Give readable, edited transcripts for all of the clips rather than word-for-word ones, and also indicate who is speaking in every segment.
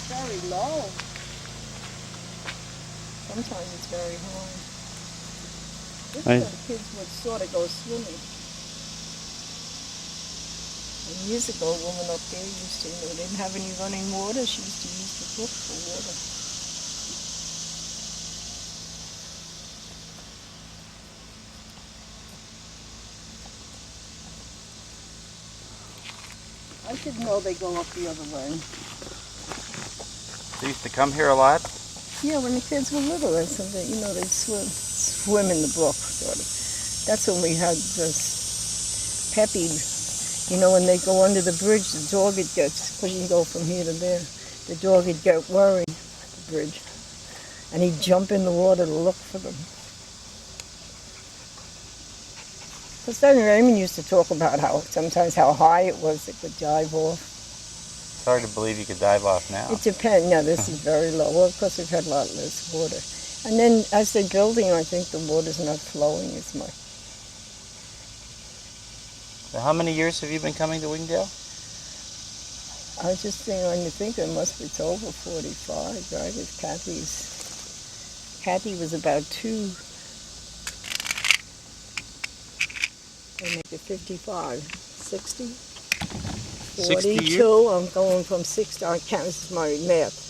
Speaker 1: Very low. Sometimes it's very high. This is where the kids would sort of go swimming. And years ago, a woman up there used to, they didn't have any running water. She used to use the brook for water. I didn't know they go up the other way.
Speaker 2: They used to come here a lot?
Speaker 1: Yeah, when the kids were little, they swim in the brook, sort of. That's when we had this Peppy. You know, when they go under the bridge, the dog would get, because you can go from here to there, the dog would get worried at the bridge. And he'd jump in the water to look for them. Because then Raymond used to talk about sometimes how high it was it could dive off.
Speaker 2: It's hard to believe you could dive off now.
Speaker 1: It depends. No, this is very low. Well, of course, we've had a lot less water. And then as they're building, I think the water's not flowing as much.
Speaker 2: So how many years have you been coming to Wingdale?
Speaker 1: I was just thinking, it must be over 45, right? It's Kathy was about 2. They make it 55, 60, 42. I'm going from 60. I can't. This is my math.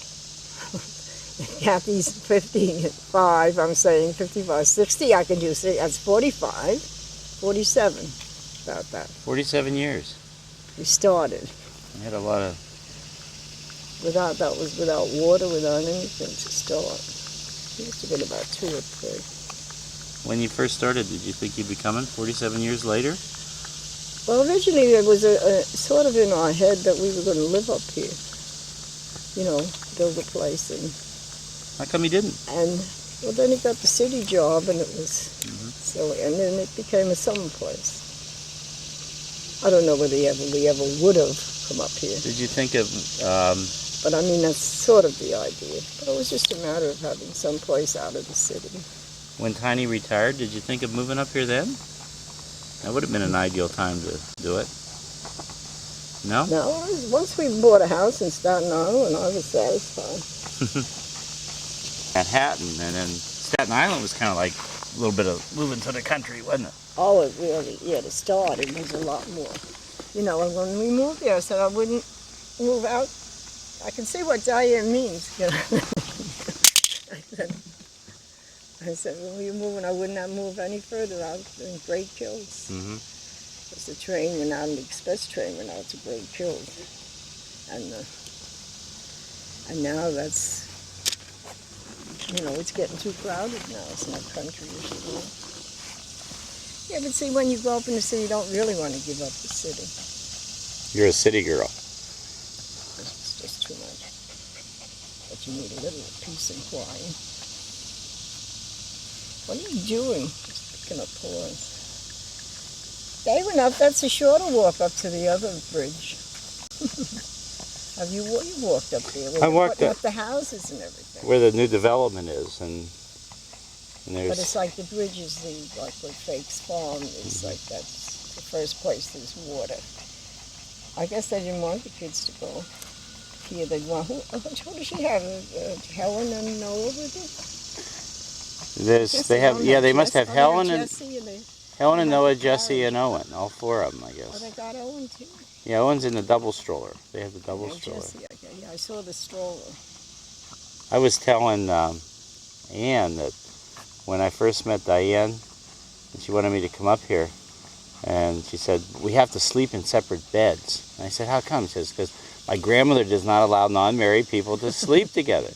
Speaker 1: Kathy's 55. I'm saying 55, 60. I can do. That's 45, 47. About that.
Speaker 2: 47 years.
Speaker 1: We started.
Speaker 2: We had a lot of.
Speaker 1: That was without water, without anything to start. It used to be about 2 or 3.
Speaker 2: When you first started, did you think you'd be coming 47 years later?
Speaker 1: Well, originally it was a sort of in our head that we were going to live up here. You know, build a place. And
Speaker 2: how come you didn't?
Speaker 1: And, well, then he got the city job, and it was silly. And then it became a summer place. I don't know whether we ever would have come up here.
Speaker 2: Did you think of...
Speaker 1: But I mean, that's sort of the idea. But it was just a matter of having some place out of the city.
Speaker 2: When Tiny retired, did you think of moving up here then? That would have been an ideal time to do it. No?
Speaker 1: No, once we bought a house in Staten Island, I was satisfied.
Speaker 2: Manhattan, and then Staten Island was kind of like a little bit of moving to the country, wasn't it?
Speaker 1: Oh, it really, yeah, to start, it was a lot more. You know, and when we moved there, I said I wouldn't move out. I can see what Diane means. You know? I said, when we were moving, I would not move any further out in Great Kills. Because the train went out, the express train went out to Great Kills. And now that's, you know, it's getting too crowded now. It's not country as you know. Yeah, but see, when you grow up in the city, you don't really want to give up the city.
Speaker 2: You're a city girl.
Speaker 1: It's just too much. But you need a little peace and quiet. What are you doing? Just picking up paws. They went up. That's a shorter walk up to the other bridge. Have you walked up there?
Speaker 2: I walked
Speaker 1: putting
Speaker 2: up
Speaker 1: up the houses and everything.
Speaker 2: where the new development is, and there's.
Speaker 1: But it's like the bridge is like where Fake's farm is. Like that's the first place there's water. I guess they didn't want the kids to go here. They want who does she have? Helen and Noah with her.
Speaker 2: They have they must have Helen and Noah,
Speaker 1: Jesse,
Speaker 2: Jesse, and Owen, all four of them, I
Speaker 1: Oh,
Speaker 2: guess.
Speaker 1: they got Owen too.
Speaker 2: Yeah, Owen's in the double stroller. They have the double stroller.
Speaker 1: Jesse, yeah, I saw the stroller.
Speaker 2: I was telling Ann that when I first met Diane, and she wanted me to come up here, and she said, we have to sleep in separate beds. And I said, how come? She says, because my grandmother does not allow non-married people to sleep together.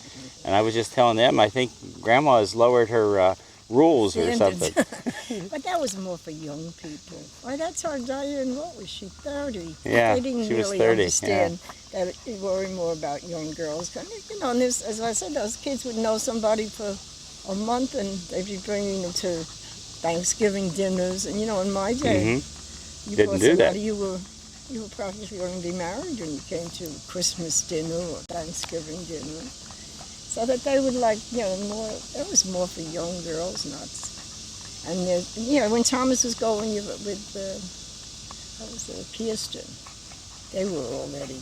Speaker 2: And I was just telling them, I think Grandma has lowered her rules or something.
Speaker 1: But that was more for young people. Why, that's our Diane, what was she, 30?
Speaker 2: Yeah,
Speaker 1: they didn't
Speaker 2: she was
Speaker 1: really
Speaker 2: 30,
Speaker 1: understand that you worry more about young girls. You know, and this, as I said, those kids would know somebody for a month and they'd be bringing them to Thanksgiving dinners. And, you know, in my day, you
Speaker 2: Didn't do that.
Speaker 1: you were probably going to be married when you came to Christmas dinner or Thanksgiving dinner. So that they would like, you know, more, it was more for young girls, not. And, you know, when Thomas was going with, Kirsten, they were already,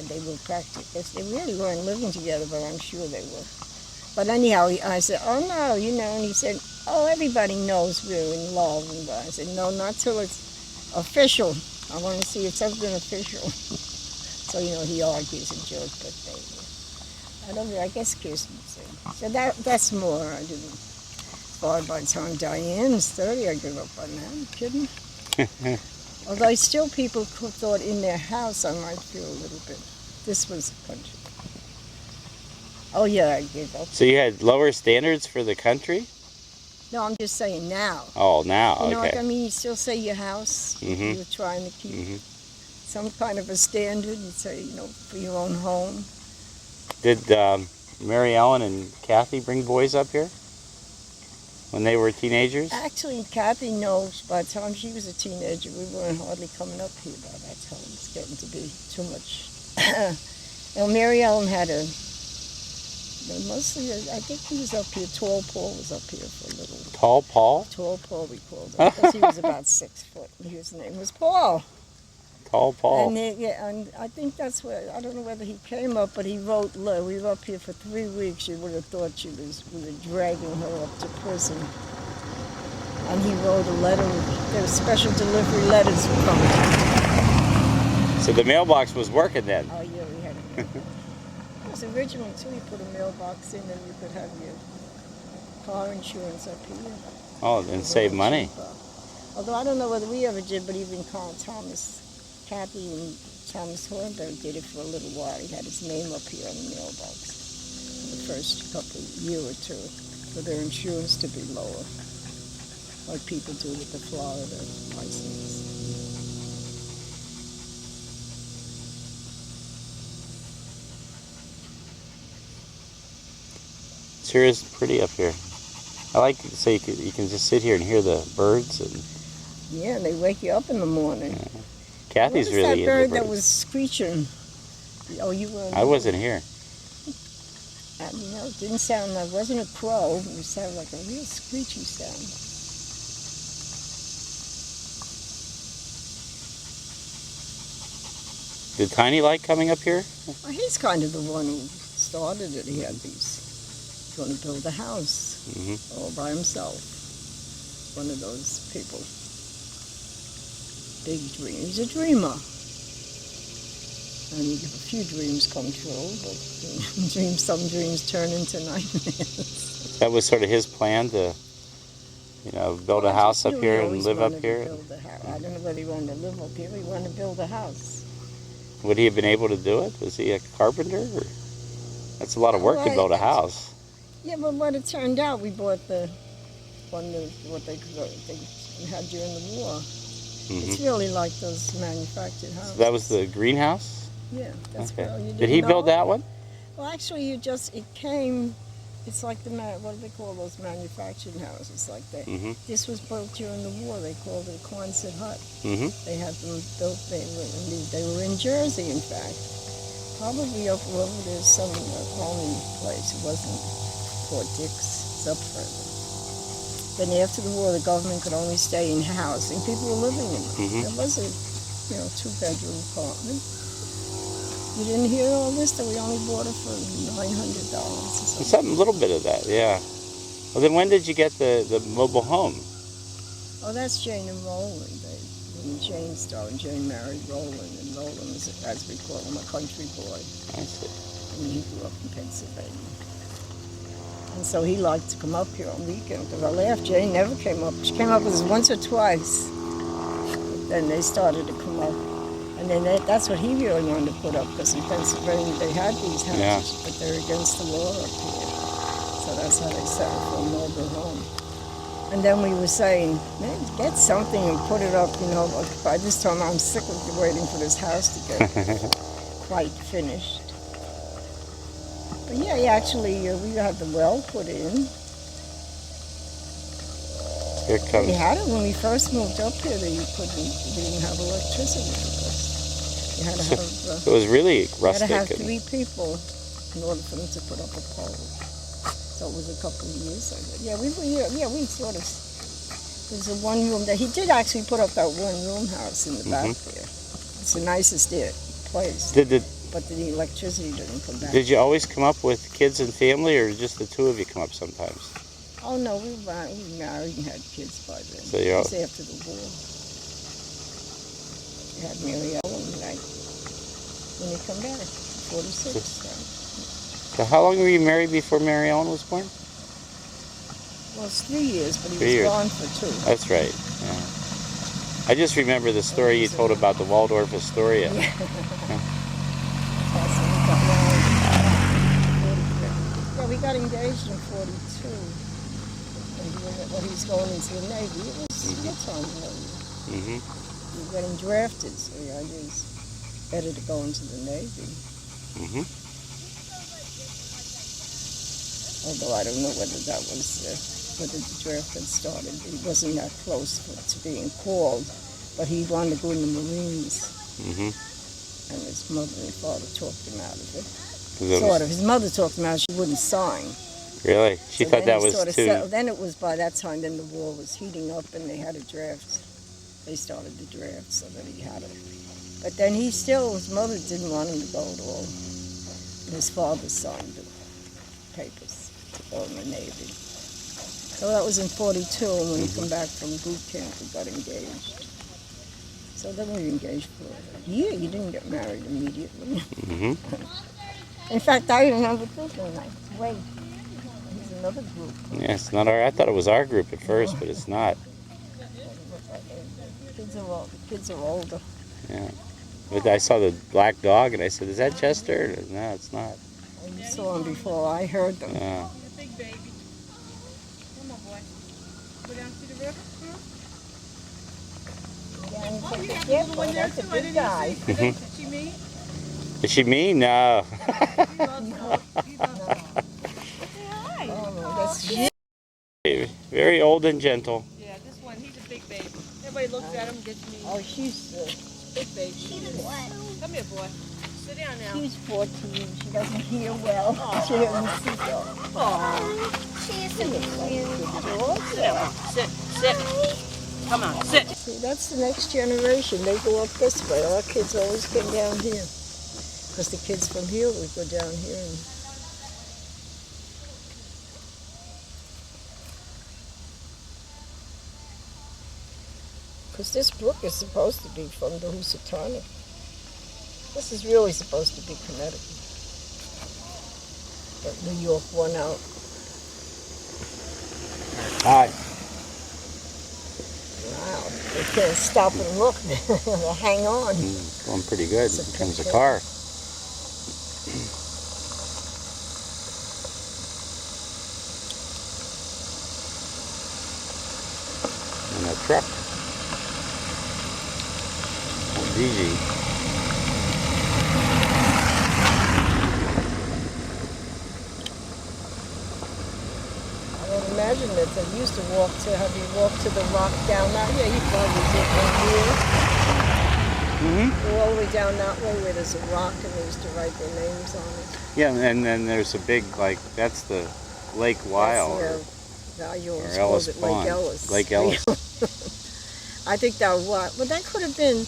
Speaker 1: they were practicing. They really weren't living together, but I'm sure they were. But anyhow, I said, oh no, you know, and he said, oh, everybody knows we're in love. And I said, no, not till it's official. I want to see it's something official. So, you know, he argues and jokes, but I guess Kirsten said. So that's more. I didn't. By the time Diane's 30, I give up on that. I'm kidding. Although still people thought in their house I might feel a little bit. This was the country. Oh yeah, I gave up.
Speaker 2: So you had lower standards for the country?
Speaker 1: No, I'm just saying now.
Speaker 2: Oh, now, okay.
Speaker 1: You know, like, I mean, you still say your house. You were trying to keep some kind of a standard. You say, you know, for your own home.
Speaker 2: Did Mary Ellen and Kathy bring boys up here when they were teenagers?
Speaker 1: Actually, Kathy knows by the time she was a teenager, we weren't hardly coming up here by that time. It was getting to be too much. You know, Mary Ellen had mostly, I think he was up here. Tall Paul was up here for a little.
Speaker 2: Tall Paul?
Speaker 1: Tall Paul, we called him, because he was about 6 foot. His name was Paul.
Speaker 2: Tall Paul.
Speaker 1: And, and I think that's where, I don't know whether he came up, but he wrote, we were up here for 3 weeks. You would have thought we were dragging her up to prison. And he wrote a letter, there were special delivery letters were coming.
Speaker 2: So the mailbox was working then?
Speaker 1: Oh yeah, we had a mailbox. It was originally too, you put a mailbox in and you could have your car insurance up here.
Speaker 2: Oh, and save money.
Speaker 1: Although I don't know whether we ever did, but even Kathy and Thomas Hornberg did it for a little while. He had his name up here on the mailbox for the first year or two for their insurance to be lower, like people do with the Florida license.
Speaker 2: Sure is pretty up here. I like to say you can just sit here and hear the birds. And
Speaker 1: yeah, they wake you up in the morning.
Speaker 2: Yeah. Kathy's
Speaker 1: what was
Speaker 2: really
Speaker 1: that bird
Speaker 2: into birds.
Speaker 1: that was screeching? Oh, you were.
Speaker 2: I wasn't here.
Speaker 1: You know, it didn't sound like, it wasn't a crow. It sounded like a real screechy sound.
Speaker 2: Did Tiny like coming up here?
Speaker 1: Well, he's kind of the one who started it. He had going to build a house all by himself. One of those people. Big dream. He's a dreamer. And a few dreams come true, but some dreams turn into nightmares.
Speaker 2: That was sort of his plan to, build a house up here and live up here?
Speaker 1: I don't know whether he wanted to live up here, but he wanted to build a house.
Speaker 2: Would he have been able to do it? Was he a carpenter? Or? That's a lot of work to build a house.
Speaker 1: Yeah, but what it turned out, we bought the one what they had during the war. It's really like those manufactured houses.
Speaker 2: So that was the greenhouse?
Speaker 1: Yeah, that's
Speaker 2: okay.
Speaker 1: well. You
Speaker 2: Did he build that one?
Speaker 1: Well, actually, it came It's like what do they call those manufactured houses like that?
Speaker 2: Mm-hmm.
Speaker 1: This was built during the war. They called it a Quonset hut.
Speaker 2: Mm-hmm.
Speaker 1: They had them built. They were in Jersey, in fact. Probably up over there's some Coleman place. It wasn't Fort Dix. It's up further. Then after the war, the government could only stay in housing. People were living in them.
Speaker 2: Mm-hmm.
Speaker 1: There was a, two-bedroom apartment. You didn't hear all this? That we only bought it for $900 or something.
Speaker 2: A little bit of that, yeah. Well, then when did you get the mobile home?
Speaker 1: Oh, that's Jane and Roland. When Jane started, Jane married Roland, and Roland was, as we call him, a country boy.
Speaker 2: I see.
Speaker 1: And he grew up in Pennsylvania. And so he liked to come up here on weekends. Because I laughed, Jane never came up. She came up with us once or twice. But then they started to come up. And then that's what he really wanted to put up, because in Pennsylvania they had these houses, but they're against the law up here. So that's how they settled for a mobile home. And then we were saying, man, get something and put it up, By this time I'm sick of waiting for this house to get quite finished. But yeah, actually, we had the well put in.
Speaker 2: Here it comes.
Speaker 1: We had it when we first moved up here. We didn't have electricity because you had to have.
Speaker 2: It was really rustic.
Speaker 1: You had to have 3 people in order for them to put up a pole. So it was a couple of years ago. Yeah, we sort of. There's a one-room that he did actually put up that one-room house in the back there. It's the nicest place. But the electricity didn't come back.
Speaker 2: Did you always come up with kids and family, or just the 2 of you come up sometimes?
Speaker 1: Oh no, we married and had kids by then.
Speaker 2: So
Speaker 1: it was after the war. We had Mary Ellen when he come back, 46.
Speaker 2: So how long were you married before Mary Ellen was born?
Speaker 1: Well, it's 3 years, but he was gone for 2.
Speaker 2: That's right. Yeah. I just remember the story you told about the Waldorf Astoria.
Speaker 1: Yeah. Yeah, we got engaged in 42. When he was going into the Navy, it was good time. We were getting drafted, so the idea is better to go into the Navy. Although I don't know whether that was whether the draft had started. He wasn't that close to being called, but he wanted to go in the Marines. And his mother and father talked him out of it. Sort of. His mother talked him out. She wouldn't sign.
Speaker 2: Really? She thought that was too...
Speaker 1: Then it was by that time, then the war was heating up and they had a draft. They started the draft so that he had it. But then his mother didn't want him to go at all. And his father signed the papers to go in the Navy. So that was in 42, and when he came back from boot camp, we got engaged. So then we were engaged for a year. You didn't get married immediately. In fact, I remember thinking, wait. Another group.
Speaker 2: Yeah, it's not our. I thought it was our group at first, but it's not.
Speaker 1: Kids are older.
Speaker 2: Yeah, but I saw the black dog, and I said, "Is that Chester?" No, it's not.
Speaker 1: You saw him before I heard them.
Speaker 2: Yeah.
Speaker 3: Big baby. Come on, boy. Go down to the river.
Speaker 1: Yeah, boy, that's a big guy.
Speaker 3: Is she mean?
Speaker 2: Is she mean? No. Very old and gentle.
Speaker 3: Yeah, this one, he's a big baby. Everybody looks at him and gets mean.
Speaker 1: Oh, she's
Speaker 3: Big baby. Come here, boy. Sit down now.
Speaker 1: She's 14. She doesn't hear well. She doesn't see well.
Speaker 3: Sit. Come on, sit.
Speaker 1: See, that's the next generation. They go up this way. Our kids always come down here. Because the kids from here would go down here and... Because this brook is supposed to be from the Housatonic. This is really supposed to be Connecticut. But New York won out.
Speaker 2: Hi.
Speaker 1: Wow. They can't stop and look. They hang on.
Speaker 2: Going pretty good. Here comes a car. And a truck. Easy.
Speaker 1: imagine that they used to walk to, have you walk to the rock down that? Yeah, you probably did one year. Go all the way down that way where there's a rock and they used to write their names on it.
Speaker 2: Yeah, and then there's a big, like, that's the Lake Weil.
Speaker 1: You always
Speaker 2: or
Speaker 1: called
Speaker 2: Ellis
Speaker 1: it
Speaker 2: Pond.
Speaker 1: Lake Ellis.
Speaker 2: Lake Ellis.
Speaker 1: I think that was, but that could have been,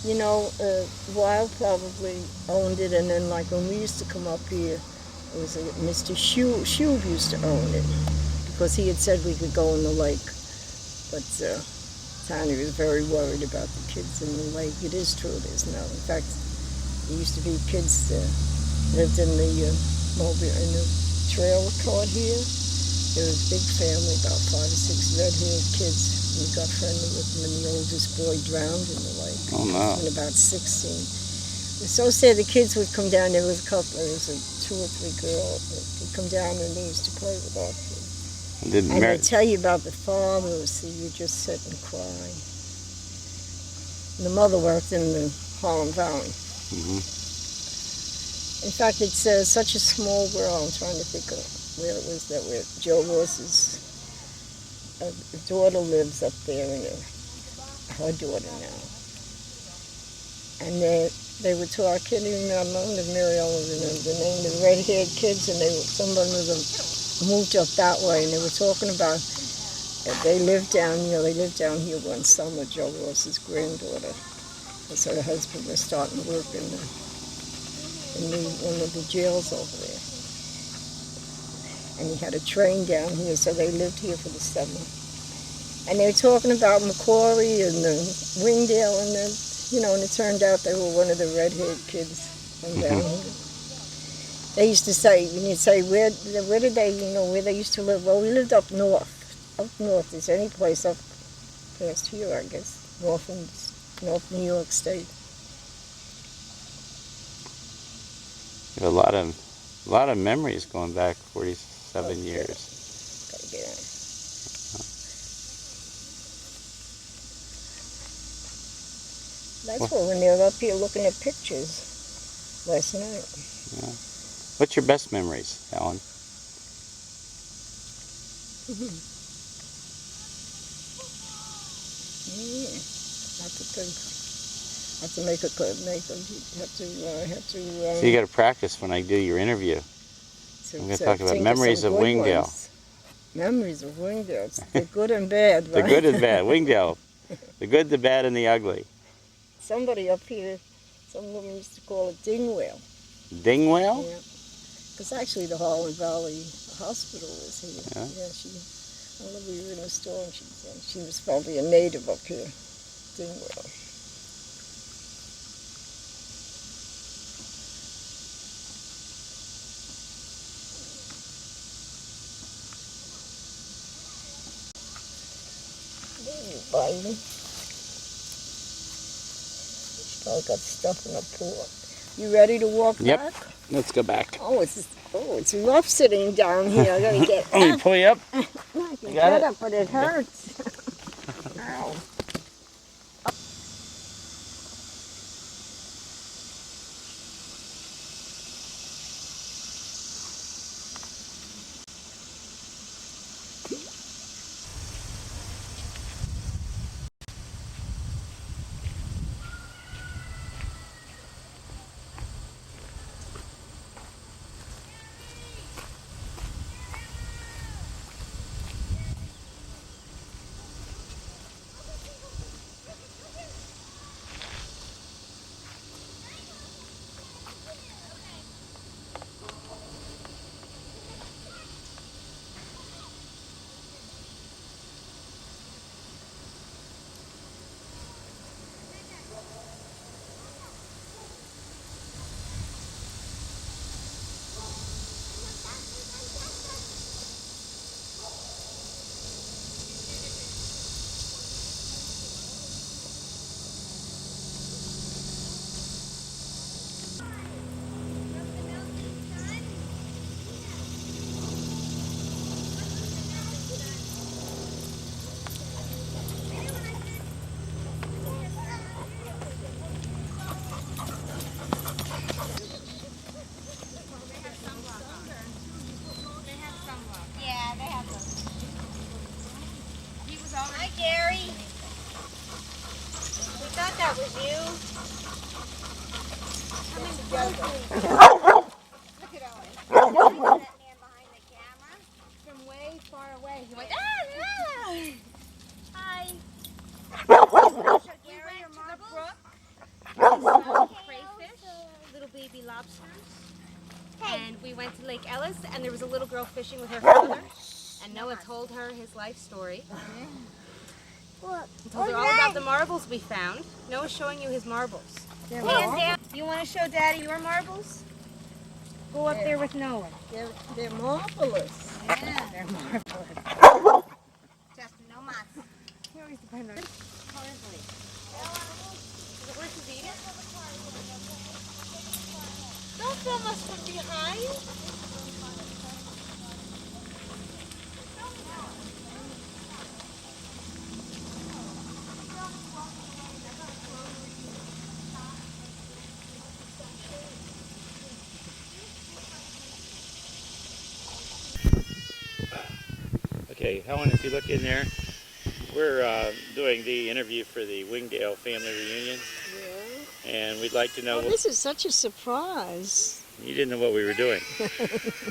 Speaker 1: you know, Weil probably owned it, and then like when we used to come up here, it was Mr. Shube used to own it, because he had said we could go in the lake, but Tiny was very worried about the kids in the lake. It is true, there's no, in fact, there used to be kids that lived in the in the trailer court here. There was a big family, about 5 or 6 red-haired kids. We got friendly with them, and the oldest boy drowned in the lake.
Speaker 2: Oh, no.
Speaker 1: He was about 16. It was so sad. The kids would come down. There was a couple. There was 2 or 3 girls that would come down, and they used to play with our kids. And they tell you about the farmers, so you just sit and cry. And the mother worked in the Harlem Valley. In fact, it's such a small world. I'm trying to think of where it was that where Joe Ross's daughter lives up there, and her daughter now. And they were talking, I can't even remember if Mary Ellen remembered the name, the red-haired kids, and some of them moved up that way, and they were talking about they lived down here one summer, Joe Ross's granddaughter, because her husband was starting to work in one of the jails over there. And he had a train down here, so they lived here for the summer. And they were talking about McCorry and Wingdale, and and it turned out they were one of the red-haired kids from down here. They used to say, when you'd say, where did they, where they used to live? Well, we lived up north. Up north, is any place up past here, I guess, North New York State.
Speaker 2: You have a lot of memories going back 47 years.
Speaker 1: Gotta get in. That's what when they were up here looking at pictures last night.
Speaker 2: Yeah. What's your best memories, Helen?
Speaker 1: Have to make a
Speaker 2: So you got to practice when I do your interview. I'm going to talk about memories of Wingdale.
Speaker 1: Memories of Wingdale. The good and bad, right?
Speaker 2: The good and bad. Wingdale. The good, the bad, and the ugly.
Speaker 1: Somebody up here, some women used to call it Dingwell.
Speaker 2: Dingwell?
Speaker 1: Yeah. Because actually the Harlem Valley Hospital was here.
Speaker 2: Yeah.
Speaker 1: I remember we were in a store, and she was probably a native up here, Dingwell. Biden. Probably got stuff in the pool. You ready to walk back?
Speaker 2: Yep. Let's go back.
Speaker 1: It's rough sitting down here. I gotta get
Speaker 2: Let me pull you up.
Speaker 1: I can get up, but it hurts. Ow.
Speaker 4: Lake Ellis, and there was a little girl fishing with her father, and Noah told her his life story. He told her all about the marbles we found. Noah's showing you his marbles. You want to show Daddy your marbles? Go up there with Noah.
Speaker 1: They're marvelous.
Speaker 4: Yeah, they're marvelous. Just no mas. You always depend on currently. Is it worth to eat it? Don't film us from behind.
Speaker 2: Okay, Helen, if you look in there, we're doing the interview for the Wingdale family reunion,
Speaker 1: Yeah.
Speaker 2: and we'd like to know.
Speaker 1: Well, this is such a surprise.
Speaker 2: You didn't know what we were doing.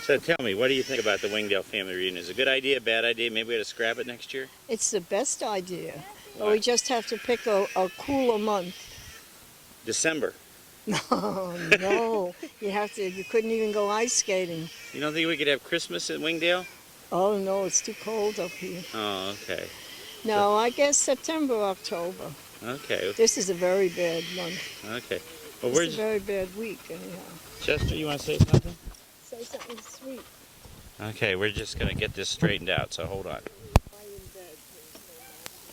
Speaker 2: So tell me, what do you think about the Wingdale family reunion? Is it a good idea, bad idea? Maybe we ought to scrap it next year?
Speaker 1: It's the best idea. But
Speaker 2: Why?
Speaker 1: we just have to pick a cooler month.
Speaker 2: December.
Speaker 1: No, no. You couldn't even go ice skating.
Speaker 2: You don't think we could have Christmas at Wingdale?
Speaker 1: Oh, no, it's too cold up here.
Speaker 2: Oh, okay.
Speaker 1: No, I guess September, October.
Speaker 2: Okay,
Speaker 1: This is a very bad month.
Speaker 2: okay. Well,
Speaker 1: It's
Speaker 2: we're
Speaker 1: a very bad week, anyhow.
Speaker 2: Chester, you want to say something?
Speaker 1: Say something sweet.
Speaker 2: Okay, we're just going to get this straightened out, so hold on.